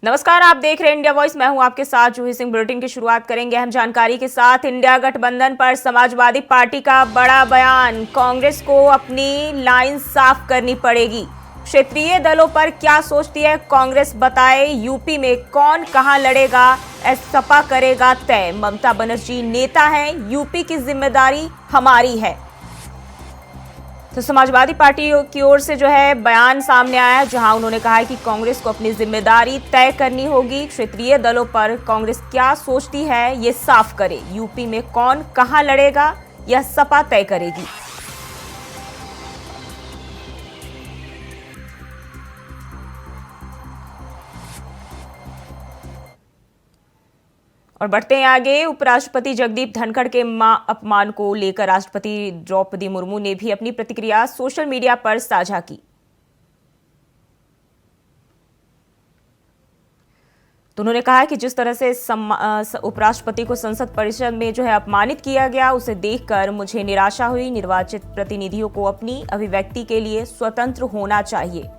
नमस्कार, आप देख रहे हैं इंडिया वॉइस। मैं हूं आपके साथ जूही सिंह। बुलेटिन की शुरुआत करेंगे अहम जानकारी के साथ। इंडिया गठबंधन पर समाजवादी पार्टी का बड़ा बयान। कांग्रेस को अपनी लाइन साफ करनी पड़ेगी। क्षेत्रीय दलों पर क्या सोचती है कांग्रेस, बताए। यूपी में कौन कहां लड़ेगा, सपा करेगा तय। ममता बनर्जी नेता हैं, यूपी की जिम्मेदारी हमारी है। तो समाजवादी पार्टी की ओर से जो है बयान सामने आया, जहां उन्होंने कहा है कि कांग्रेस को अपनी जिम्मेदारी तय करनी होगी। क्षेत्रीय दलों पर कांग्रेस क्या सोचती है ये साफ करे। यूपी में कौन कहां लड़ेगा यह सपा तय करेगी। और बढ़ते हैं आगे। उपराष्ट्रपति जगदीप धनखड़ के अपमान को लेकर राष्ट्रपति द्रौपदी मुर्मू ने भी अपनी प्रतिक्रिया सोशल मीडिया पर साझा की। तो उन्होंने कहा कि जिस तरह से उपराष्ट्रपति को संसद परिषद में जो है अपमानित किया गया, उसे देखकर मुझे निराशा हुई। निर्वाचित प्रतिनिधियों को अपनी अभिव्यक्ति के लिए स्वतंत्र होना चाहिए,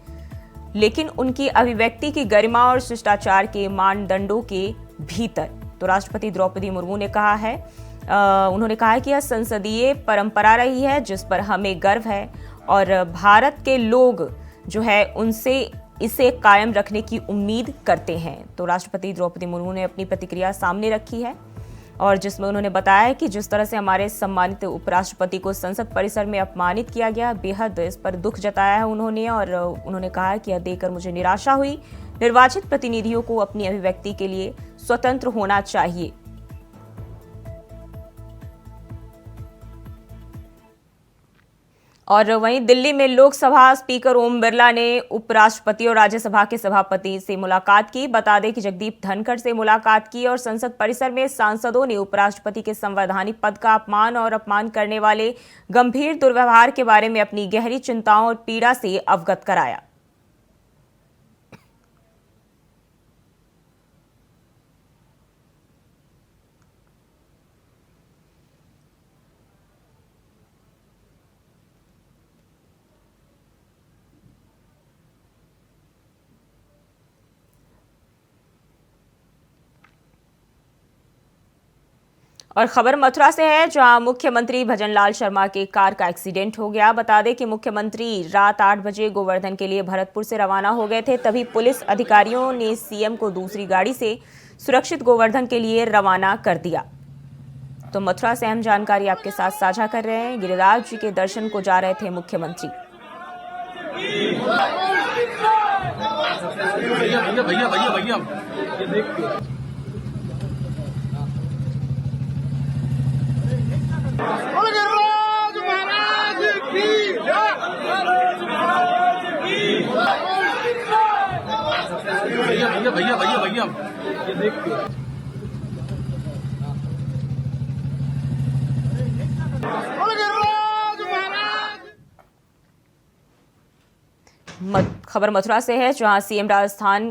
लेकिन उनकी अभिव्यक्ति की गरिमा और शिष्टाचार के मानदंडों के भीतर। तो राष्ट्रपति द्रौपदी मुर्मू ने कहा है, उन्होंने कहा है कि यह संसदीय परंपरा रही है जिस पर हमें गर्व है और भारत के लोग जो है उनसे इसे कायम रखने की उम्मीद करते हैं। तो राष्ट्रपति द्रौपदी मुर्मू ने अपनी प्रतिक्रिया सामने रखी है और जिसमें उन्होंने बताया कि जिस तरह से हमारे सम्मानित उपराष्ट्रपति को संसद परिसर में अपमानित किया गया, बेहद इस पर दुख जताया है उन्होंने। और उन्होंने कहा कि यह देखकर मुझे निराशा हुई। निर्वाचित प्रतिनिधियों को अपनी अभिव्यक्ति के लिए स्वतंत्र होना चाहिए। और वहीं दिल्ली में लोकसभा स्पीकर ओम बिरला ने उपराष्ट्रपति और राज्यसभा के सभापति से मुलाकात की। बता दें कि जगदीप धनखड़ से मुलाकात की और संसद परिसर में सांसदों ने उपराष्ट्रपति के संवैधानिक पद का अपमान करने वाले गंभीर दुर्व्यवहार के बारे में अपनी गहरी चिंताओं और पीड़ा से अवगत कराया। और खबर मथुरा से है, जहां मुख्यमंत्री भजनलाल शर्मा के कार का एक्सीडेंट हो गया। बता दें कि मुख्यमंत्री रात 8 बजे गोवर्धन के लिए भरतपुर से रवाना हो गए थे। तभी पुलिस अधिकारियों ने सीएम को दूसरी गाड़ी से सुरक्षित गोवर्धन के लिए रवाना कर दिया। तो मथुरा से अहम जानकारी आपके साथ साझा कर रहे हैं। गिरिराज जी के दर्शन को जा रहे थे मुख्यमंत्री। भैया भैया भैया भैया भैया ये देखिए। महाराज की भैया भैया भैया भैया भैया ये देखिए। खबर मथुरा से है, जहां सीएम राजस्थान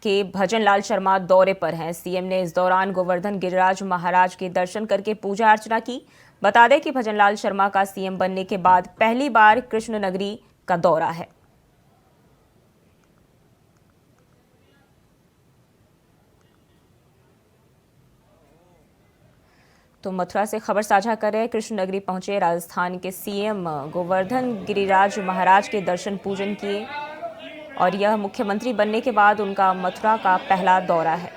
के भजनलाल शर्मा दौरे पर हैं। सीएम ने इस दौरान गोवर्धन गिरिराज महाराज के दर्शन करके पूजा अर्चना की। बता दें कि भजनलाल शर्मा का सीएम बनने के बाद पहली बार कृष्ण नगरी का दौरा है। तो मथुरा से खबर साझा कर रहे हैं। कृष्ण नगरी पहुंचे राजस्थान के सीएम, गोवर्धन गिरिराज महाराज के दर्शन पूजन किए और यह मुख्यमंत्री बनने के बाद उनका मथुरा का पहला दौरा है।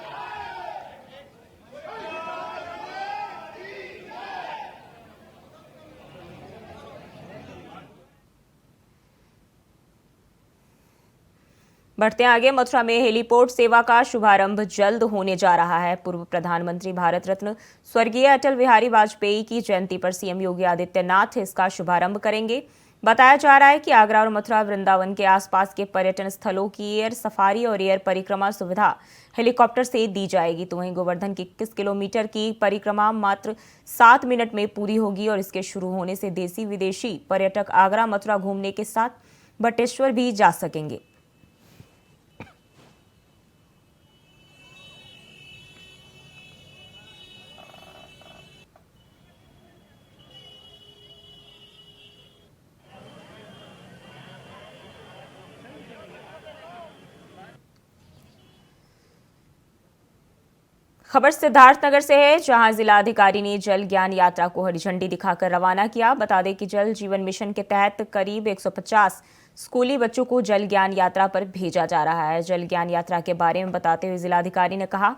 बढ़ते आगे। मथुरा में हेलीपोर्ट सेवा का शुभारंभ जल्द होने जा रहा है। पूर्व प्रधानमंत्री भारत रत्न स्वर्गीय अटल बिहारी वाजपेयी की जयंती पर सीएम योगी आदित्यनाथ इसका शुभारंभ करेंगे। बताया जा रहा है कि आगरा और मथुरा वृंदावन के आसपास के पर्यटन स्थलों की एयर सफारी और एयर परिक्रमा सुविधा हेलीकॉप्टर से दी जाएगी। तो वहीं गोवर्धन की 21 किलोमीटर की परिक्रमा मात्र 7 मिनट में पूरी होगी और इसके शुरू होने से देसी विदेशी पर्यटक आगरा मथुरा घूमने के साथ बटेश्वर भी जा सकेंगे। खबर सिद्धार्थनगर से है, जहां जिलाधिकारी ने जल ज्ञान यात्रा को हरी झंडी दिखाकर रवाना किया। बता दें कि जल जीवन मिशन के तहत करीब 150 स्कूली बच्चों को जल ज्ञान यात्रा पर भेजा जा रहा है। जल ज्ञान यात्रा के बारे में बताते हुए जिलाधिकारी ने कहा,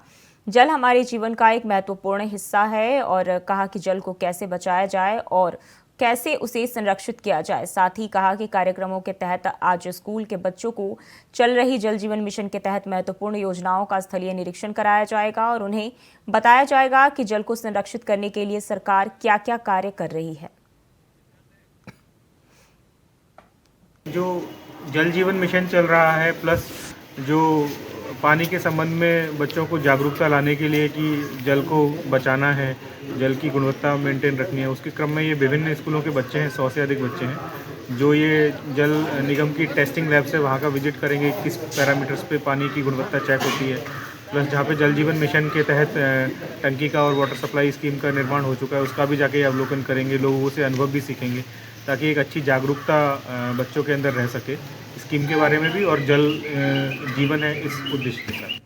जल हमारे जीवन का एक महत्वपूर्ण हिस्सा है और कहा कि जल को कैसे बचाया जाए और कैसे उसे संरक्षित किया जाए। साथ ही कहा कि कार्यक्रमों के तहत आज स्कूल के बच्चों को चल रही जल जीवन मिशन के तहत महत्वपूर्ण योजनाओं का स्थलीय निरीक्षण कराया जाएगा और उन्हें बताया जाएगा कि जल को संरक्षित करने के लिए सरकार क्या क्या कार्य कर रही है। जो जल जीवन मिशन चल रहा है, प्लस जो पानी के संबंध में बच्चों को जागरूकता लाने के लिए कि जल को बचाना है, जल की गुणवत्ता मेंटेन रखनी है, उसके क्रम में ये विभिन्न स्कूलों के बच्चे हैं, 100 से अधिक बच्चे हैं जो ये जल निगम की टेस्टिंग लैब से वहाँ का विजिट करेंगे, किस पैरामीटर्स पे पानी की गुणवत्ता चेक होती है। प्लस जहाँ पे जल जीवन मिशन के तहत टंकी का और वाटर सप्लाई स्कीम का निर्माण हो चुका है, उसका भी जाके अवलोकन करेंगे, लोगों से अनुभव भी सीखेंगे ताकि एक अच्छी जागरूकता बच्चों के अंदर रह सके स्कीम के बारे में भी, और जल जीवन है इस उद्देश्य के साथ।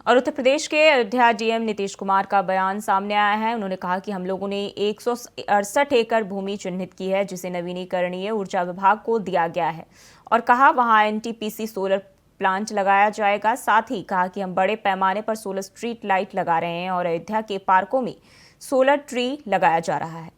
और उत्तर प्रदेश के अयोध्या डीएम नीतीश कुमार का बयान सामने आया है। उन्होंने कहा कि हम लोगों ने 168 एकड़ भूमि चिन्हित की है जिसे नवीनीकरणीय ऊर्जा विभाग को दिया गया है और कहा वहां एनटीपीसी सोलर प्लांट लगाया जाएगा। साथ ही कहा कि हम बड़े पैमाने पर सोलर स्ट्रीट लाइट लगा रहे हैं और अयोध्या के पार्कों में सोलर ट्री लगाया जा रहा है।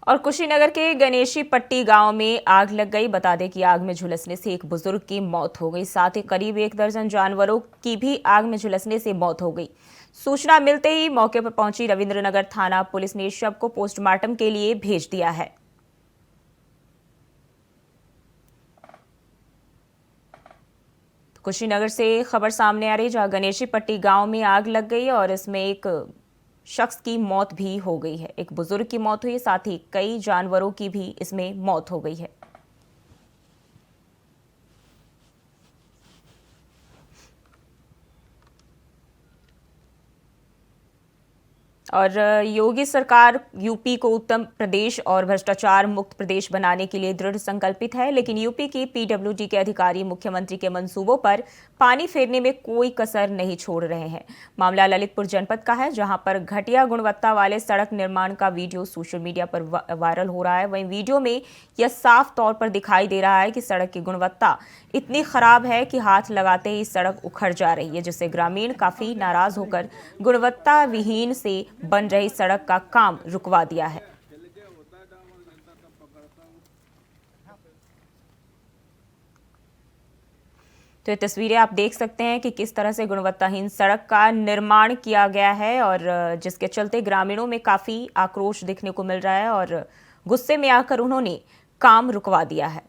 और कुशीनगर के गणेशी पट्टी गांव में आग लग गई। बता दें कि आग में झुलसने से एक बुजुर्ग की मौत हो गई, साथ ही करीब 1 दर्जन जानवरों की भी आग में झुलसने से मौत हो गई। सूचना मिलते ही मौके पर पहुंची रविंद्रनगर थाना पुलिस ने शव को पोस्टमार्टम के लिए भेज दिया है। कुशीनगर से खबर सामने आ रही, जहां गणेशी पट्टी गांव में आग लग गई और इसमें एक शख्स की मौत भी हो गई है। एक बुजुर्ग की मौत हुई, साथ ही कई जानवरों की भी इसमें मौत हो गई है। और योगी सरकार यूपी को उत्तम प्रदेश और भ्रष्टाचार मुक्त प्रदेश बनाने के लिए दृढ़ संकल्पित है, लेकिन यूपी की पीडब्ल्यूडी के अधिकारी मुख्यमंत्री के मंसूबों पर पानी फेरने में कोई कसर नहीं छोड़ रहे हैं। मामला ललितपुर जनपद का है, जहां पर घटिया गुणवत्ता वाले सड़क निर्माण का वीडियो सोशल मीडिया पर वायरल हो रहा है। वहीं वीडियो में यह साफ तौर पर दिखाई दे रहा है कि सड़क की गुणवत्ता इतनी खराब है कि हाथ लगाते ही सड़क उखड़ जा रही है, जिससे ग्रामीण काफी नाराज होकर गुणवत्ता विहीन से बन रही सड़क का काम रुकवा दिया है। तो ये तस्वीरें आप देख सकते हैं कि किस तरह से गुणवत्ताहीन सड़क का निर्माण किया गया है और जिसके चलते ग्रामीणों में काफी आक्रोश देखने को मिल रहा है और गुस्से में आकर उन्होंने काम रुकवा दिया है।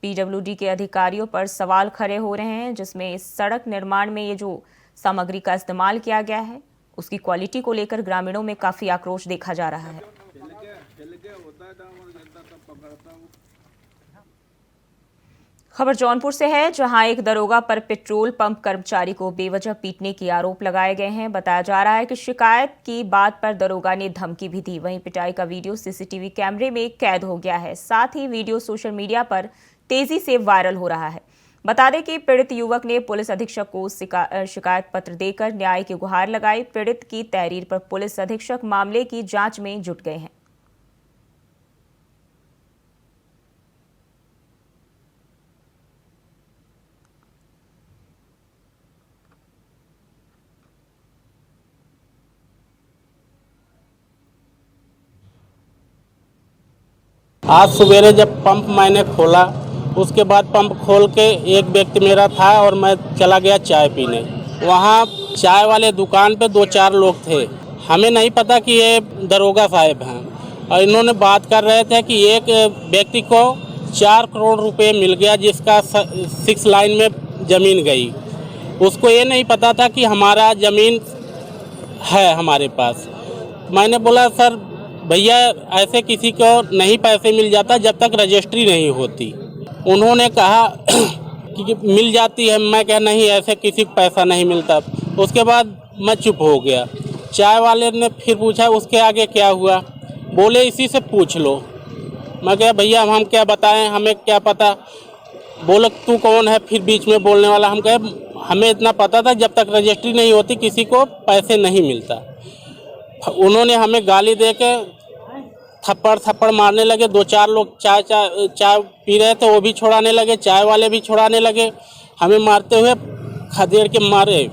पीडब्ल्यूडी के अधिकारियों पर सवाल खड़े हो रहे हैं, जिसमें इस सड़क निर्माण में ये जो सामग्री का इस्तेमाल किया गया है उसकी क्वालिटी को लेकर ग्रामीणों में काफी आक्रोश देखा जा रहा है। खबर जौनपुर से है, जहां एक दरोगा पर पेट्रोल पंप कर्मचारी को बेवजह पीटने के आरोप लगाए गए हैं। बताया जा रहा है कि शिकायत की बात पर दरोगा ने धमकी भी दी। वहीं पिटाई का वीडियो सीसीटीवी कैमरे में कैद हो गया है। साथ ही वीडियो सोशल मीडिया पर तेजी से वायरल हो रहा है। बता दें कि पीड़ित युवक ने पुलिस अधीक्षक को शिकायत पत्र देकर न्याय की गुहार लगाई। पीड़ित की तहरीर पर पुलिस अधीक्षक मामले की जांच में जुट गए हैं। आज सवेरे जब पंप मैंने खोला, उसके बाद पंप खोल के एक व्यक्ति मेरा था और मैं चला गया चाय पीने। वहाँ चाय वाले दुकान पे 2-4 लोग थे। हमें नहीं पता कि ये दरोगा साहब हैं और इन्होंने बात कर रहे थे कि एक व्यक्ति को 4 करोड़ रुपए मिल गया, जिसका 6 लाइन में ज़मीन गई। उसको ये नहीं पता था कि हमारा ज़मीन है हमारे पास। मैंने बोला सर भैया ऐसे किसी को नहीं पैसे मिल जाता जब तक रजिस्ट्री नहीं होती। उन्होंने कहा कि मिल जाती है। मैं कहा नहीं ऐसे किसी को पैसा नहीं मिलता। उसके बाद मैं चुप हो गया। चाय वाले ने फिर पूछा उसके आगे क्या हुआ, बोले इसी से पूछ लो। मैं कहा भैया हम क्या बताएं, हमें क्या पता। बोले तू कौन है फिर बीच में बोलने वाला। हम कहे हमें इतना पता था जब तक रजिस्ट्री नहीं होती किसी को पैसे नहीं मिलता। उन्होंने हमें गाली दे के थप्पड़ मारने लगे। 2-4 लोग चाय पी रहे थे वो भी छुड़ाने लगे, चाय वाले भी छुड़ाने लगे, हमें मारते हुए खदेड़ के मारे।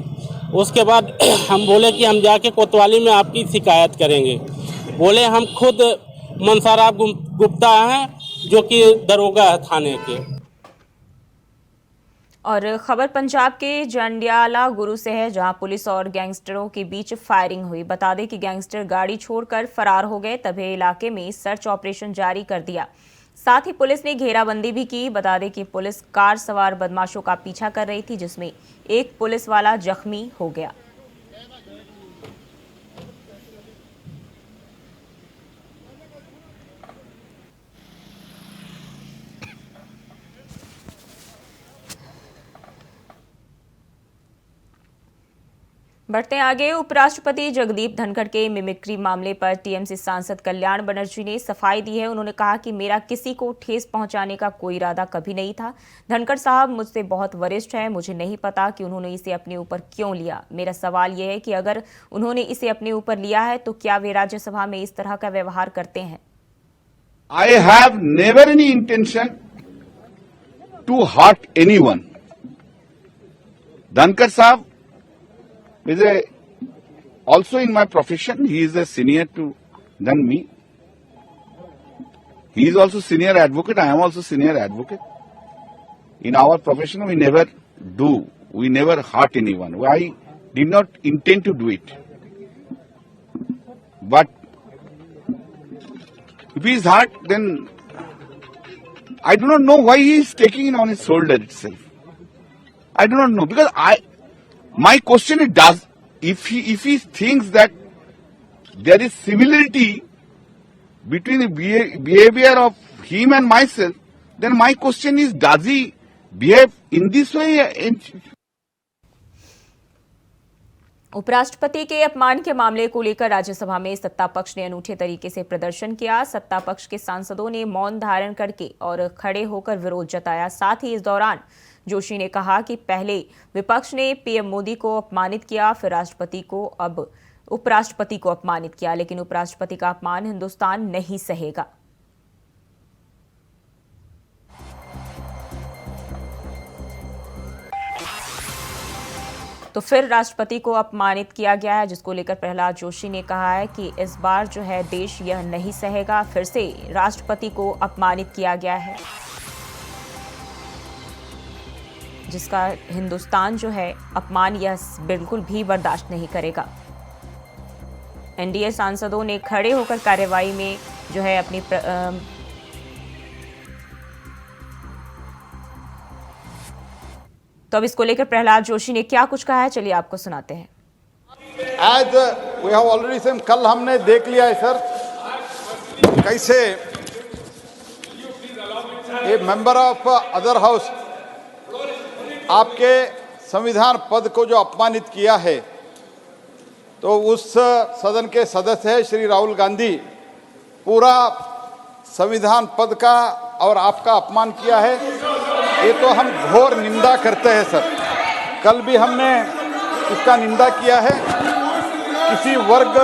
उसके बाद हम बोले कि हम जाके कोतवाली में आपकी शिकायत करेंगे। बोले हम खुद मनसाराम गुप्ता हैं जो कि दरोगा है थाने के। और खबर पंजाब के जंडियाला गुरु से है, जहां पुलिस और गैंगस्टरों के बीच फायरिंग हुई। बता दें कि गैंगस्टर गाड़ी छोड़कर फरार हो गए, तभी इलाके में सर्च ऑपरेशन जारी कर दिया। साथ ही पुलिस ने घेराबंदी भी की। बता दें कि पुलिस कार सवार बदमाशों का पीछा कर रही थी, जिसमें एक पुलिस वाला जख्मी हो गया। बढ़ते आगे, उपराष्ट्रपति जगदीप धनखड़ के मिमिक्री मामले पर टीएमसी सांसद कल्याण बनर्जी ने सफाई दी है। उन्होंने कहा कि मेरा किसी को ठेस पहुंचाने का कोई इरादा कभी नहीं था। धनखड़ साहब मुझसे बहुत वरिष्ठ हैं, मुझे नहीं पता कि उन्होंने इसे अपने ऊपर क्यों लिया। मेरा सवाल यह है कि अगर उन्होंने इसे अपने ऊपर लिया है तो क्या वे राज्यसभा में इस तरह का व्यवहार करते हैं? I have never any intention to hurt anyone. Dhankar Saab is also in my profession. He is a senior than me. He is also senior advocate. I am also senior advocate. In our profession, we never hurt anyone. I did not intend to do it. But if he is hurt, then I do not know why he is taking it on his shoulder itself. I do not know, because my question is, if he thinks that there is similarity between the behavior of him and myself, then my question is, does he behave in this way? उपराष्ट्रपति के अपमान के मामले को लेकर राज्यसभा में सत्ता पक्ष ने अनूठे तरीके से प्रदर्शन किया। सत्ता पक्ष के सांसदों ने मौन धारण करके और खड़े होकर विरोध जताया। साथ ही इस दौरान जोशी ने कहा कि पहले विपक्ष ने पीएम मोदी को अपमानित किया, फिर राष्ट्रपति को, अब उपराष्ट्रपति को अपमानित किया, लेकिन उपराष्ट्रपति का अपमान हिंदुस्तान नहीं सहेगा। तो फिर राष्ट्रपति को अपमानित किया गया है, जिसको लेकर प्रहलाद जोशी ने कहा है कि इस बार जो है देश यह नहीं सहेगा। फिर से राष्ट्रपति को अपमानित किया गया है, जिसका हिंदुस्तान जो है अपमान यह बिल्कुल भी बर्दाश्त नहीं करेगा। एनडीए सांसदों ने खड़े होकर कार्यवाही में जो है अपनी तो अब इसको लेकर प्रहलाद जोशी ने क्या कुछ कहा है, चलिए आपको सुनाते हैं। आज वी हैव ऑलरेडी सेम, कल हमने देख लिया है सर कैसे ए मेंबर ऑफ अदर हाउस आपके संविधान पद को जो अपमानित किया है, तो उस सदन के सदस्य है श्री राहुल गांधी, पूरा संविधान पद का और आपका अपमान किया है। ये तो हम घोर निंदा करते हैं सर। कल भी हमने इसका निंदा किया है। किसी वर्ग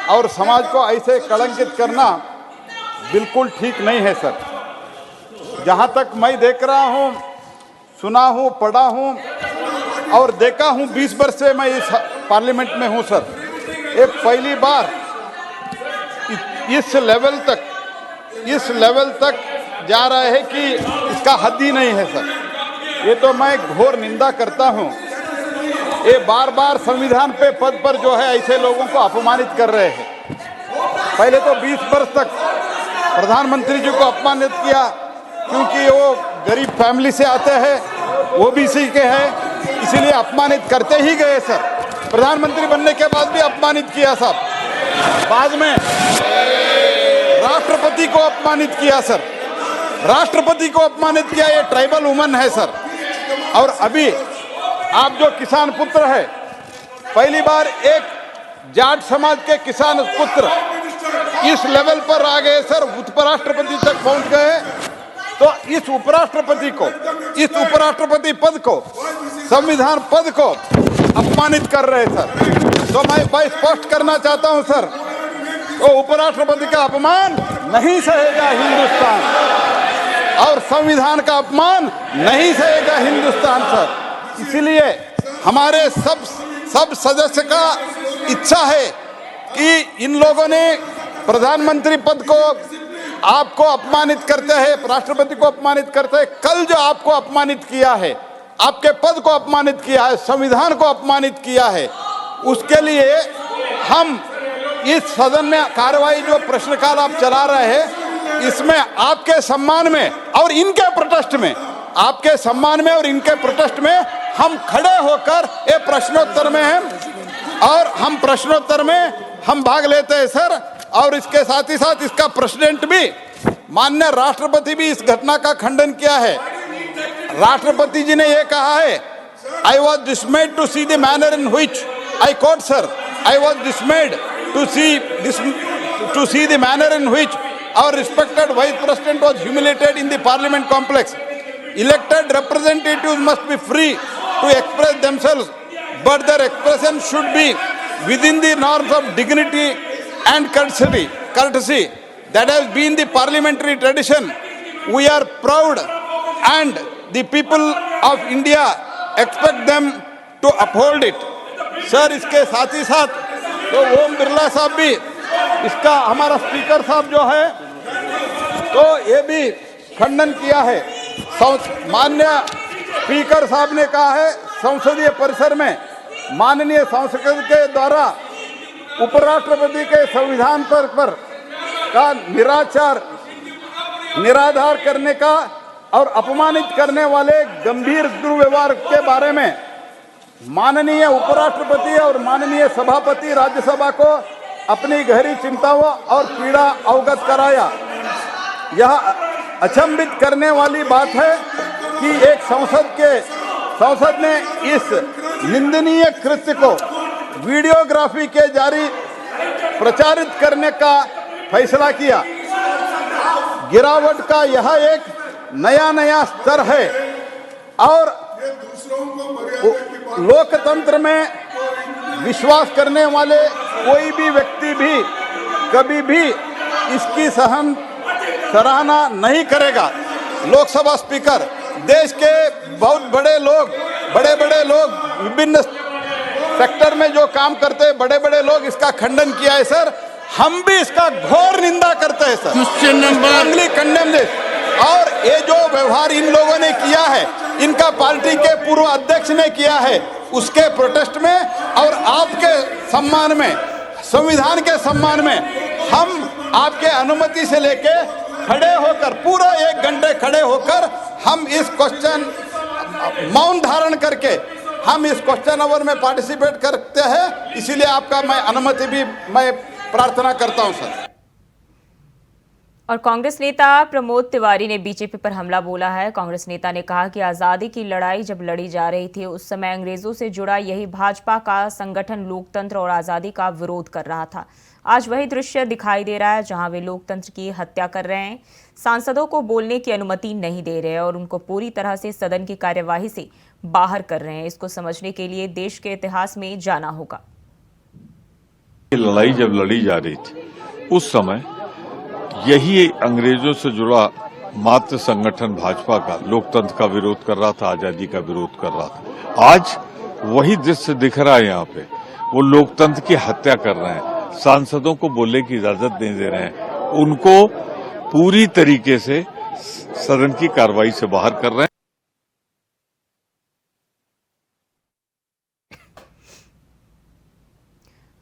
और समाज को ऐसे कलंकित करना बिल्कुल ठीक नहीं है सर। जहाँ तक मैं देख रहा हूँ, सुना हूँ, पढ़ा हूँ और देखा हूँ, 20 वर्ष से मैं इस पार्लियामेंट में हूँ सर, ये पहली बार इस लेवल तक जा रहा है कि इसका हद ही नहीं है सर। ये तो मैं घोर निंदा करता हूँ। ये बार बार संविधान पे पद पर जो है ऐसे लोगों को अपमानित कर रहे हैं। पहले तो 20 वर्ष तक प्रधानमंत्री जी को अपमानित किया, क्योंकि वो गरीब फैमिली से आते हैं, ओबीसी के हैं, इसीलिए अपमानित करते ही गए सर। प्रधानमंत्री बनने के बाद भी अपमानित किया साहब, बाद में राष्ट्रपति को अपमानित किया सर, राष्ट्रपति को अपमानित किया। ये ट्राइबल वुमन है सर। और अभी आप जो किसान पुत्र है, पहली बार एक जाट समाज के किसान पुत्र इस लेवल पर आ गए सर, उपराष्ट्रपति तक पहुंच गए। तो इस उपराष्ट्रपति को, इस उपराष्ट्रपति पद को, संविधान पद को अपमानित कर रहे सर। तो मैं स्पष्ट करना चाहता हूं सर, तो उपराष्ट्रपति का अपमान नहीं सहेगा हिंदुस्तान, और संविधान का अपमान नहीं सहेगा हिंदुस्तान सर। इसलिए हमारे सब सदस्य का इच्छा है कि इन लोगों ने प्रधानमंत्री पद को आपको अपमानित करते हैं, राष्ट्रपति को अपमानित करते हैं। कल जो आपको अपमानित किया है, आपके पद को अपमानित किया है, संविधान को अपमानित किया है, उसके लिए हम इस सदन में कार्रवाई जो प्रश्नकाल आप चला रहे हैं, इसमें आपके सम्मान में और इनके प्रोटेस्ट में, आपके सम्मान में और इनके प्रोटेस्ट में हम खड़े होकर ये प्रश्नोत्तर में हैं, और हम प्रश्नोत्तर में हम भाग लेते हैं सर। और इसके साथ ही साथ इसका प्रेसिडेंट भी, माननीय राष्ट्रपति भी इस घटना का खंडन किया है। राष्ट्रपति जी ने यह कहा है, I was dismayed to see the manner in which, I quote sir, I was dismayed to see the manner in which our respected vice president was humiliated in the parliament complex. Elected representatives must be free to express themselves, but their expression should be within the norms of dignity and courtesy. That has been the parliamentary tradition. We are proud, and the people of India expect them to uphold it. Sir, इसके साथ ही साथ तो ओम बिरला साहब भी, इसका हमारा speaker साहब जो है, तो ये भी खंडन किया है। माननीय स्पीकर साहब ने कहा है, संसदीय परिसर में माननीय संसद के द्वारा उपराष्ट्रपति के संविधान पर का निराधार करने का और अपमानित करने वाले गंभीर दुर्व्यवहार के बारे में माननीय उपराष्ट्रपति और माननीय सभापति राज्यसभा को अपनी गहरी चिंताओं और पीड़ा अवगत कराया। यह अचंभित करने वाली बात है कि एक संसद ने इस निंदनीय कृत्य को वीडियोग्राफी के जारी प्रचारित करने का फैसला किया। गिरावट का यह एक नया स्तर है, और लोकतंत्र में विश्वास करने वाले कोई भी व्यक्ति भी कभी भी इसकी सराहना नहीं करेगा। लोकसभा स्पीकर, देश के बहुत बड़े लोग विभिन्न सेक्टर में जो काम करते हैं, बड़े लोग इसका खंडन किया है सर। हम भी इसका घोर निंदा करते हैं sir. Question number condemn this. और ये जो व्यवहार इन लोगों ने किया है, इनका पार्टी के पूर्व अध्यक्ष ने किया है, उसके प्रोटेस्ट में और आपके सम्मान में, संविधान के सम्मान में, हम आपके अनुमति से लेके खड़े होकर पूरा 1 घंटे खड़े होकर हम इस क्वेश्चन मौन धारण करके हम इस क्वेश्चन आवर में पार्टिसिपेट करते हैं। इसीलिए आपका मैं अनुमति भी मैं प्रार्थना करता हूं सर। और कांग्रेस नेता प्रमोद तिवारी ने बीजेपी पर हमला बोला है। कांग्रेस नेता ने कहा कि आज़ादी की लड़ाई जब लड़ी जा रही थी, उस समय अंग्रेजों से जुड़ा यही भाजपा का संगठन लोकतंत्र और आज़ादी का विरोध कर रहा था। आज वही दृश्य दिखाई दे रहा है जहां वे लोकतंत्र की हत्या कर रहे हैं, सांसदों को बोलने की अनुमति नहीं दे रहे और उनको पूरी तरह से सदन की कार्यवाही से बाहर कर रहे हैं। इसको समझने के लिए देश के इतिहास में जाना होगा। लड़ाई जब लड़ी जा रही थी, उस समय यही अंग्रेजों से जुड़ा मात्र संगठन भाजपा का लोकतंत्र का विरोध कर रहा था, आजादी का विरोध कर रहा था। आज वही दृश्य दिख रहा है। यहाँ पे वो लोकतंत्र की हत्या कर रहे हैं, सांसदों को बोलने की इजाजत नहीं दे रहे हैं, उनको पूरी तरीके से सदन की कार्रवाई से बाहर कर रहे हैं।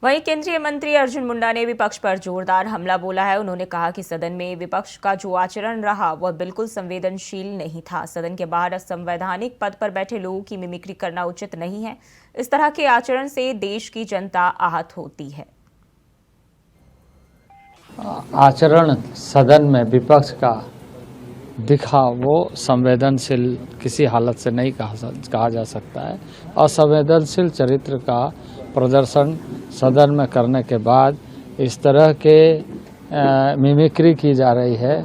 वहीं केंद्रीय मंत्री अर्जुन मुंडा ने विपक्ष पर जोरदार हमला बोला है। उन्होंने कहा कि सदन में विपक्ष का जो आचरण रहा वह बिल्कुल संवेदनशील नहीं था। सदन के बाहर असंवैधानिक पद पर बैठे लोगों की मिमिक्री करना उचित नहीं है। इस तरह के आचरण से देश की जनता आहत होती है। आचरण सदन में विपक्ष का दिखा वो संवेदनशील किसी हालत से नहीं कहा जा सकता है। असंवेदनशील चरित्र का प्रदर्शन सदन में करने के बाद इस तरह के मिमिक्री की जा रही है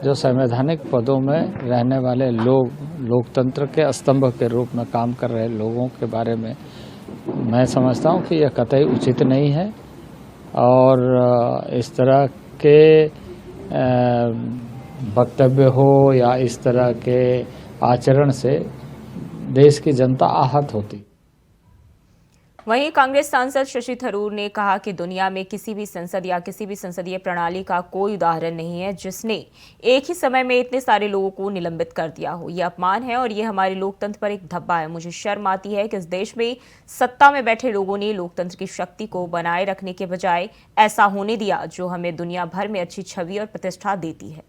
जो संवैधानिक पदों में रहने वाले लोग, लोकतंत्र के स्तंभ के रूप में काम कर रहे लोगों के बारे में मैं समझता हूं कि यह कतई उचित नहीं है। और इस तरह के वक्तव्य हो या इस तरह के आचरण से देश की जनता आहत होती। वहीं कांग्रेस सांसद शशि थरूर ने कहा कि दुनिया में किसी भी संसद या किसी भी संसदीय प्रणाली का कोई उदाहरण नहीं है जिसने एक ही समय में इतने सारे लोगों को निलंबित कर दिया हो। यह अपमान है और यह हमारे लोकतंत्र पर एक धब्बा है। मुझे शर्म आती है कि इस देश में सत्ता में बैठे लोगों ने लोकतंत्र की शक्ति को बनाए रखने के बजाय ऐसा होने दिया जो हमें दुनिया भर में अच्छी छवि और प्रतिष्ठा देती है।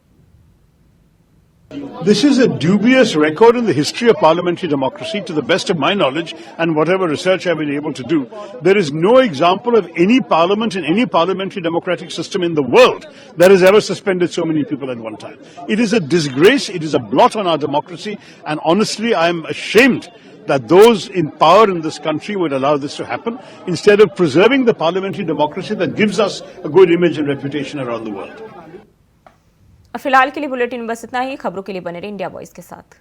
This is a dubious record in the history of parliamentary democracy, to the best of my knowledge and whatever research I've been able to do. There is no example of any parliament in any parliamentary democratic system in the world that has ever suspended so many people at one time. It is a disgrace, it is a blot on our democracy, and honestly I am ashamed that those in power in this country would allow this to happen instead of preserving the parliamentary democracy that gives us a good image and reputation around the world. फिलहाल के लिए bulletin बस इतना ही। खबरों के लिए बने रहिए इंडिया वॉइस के साथ।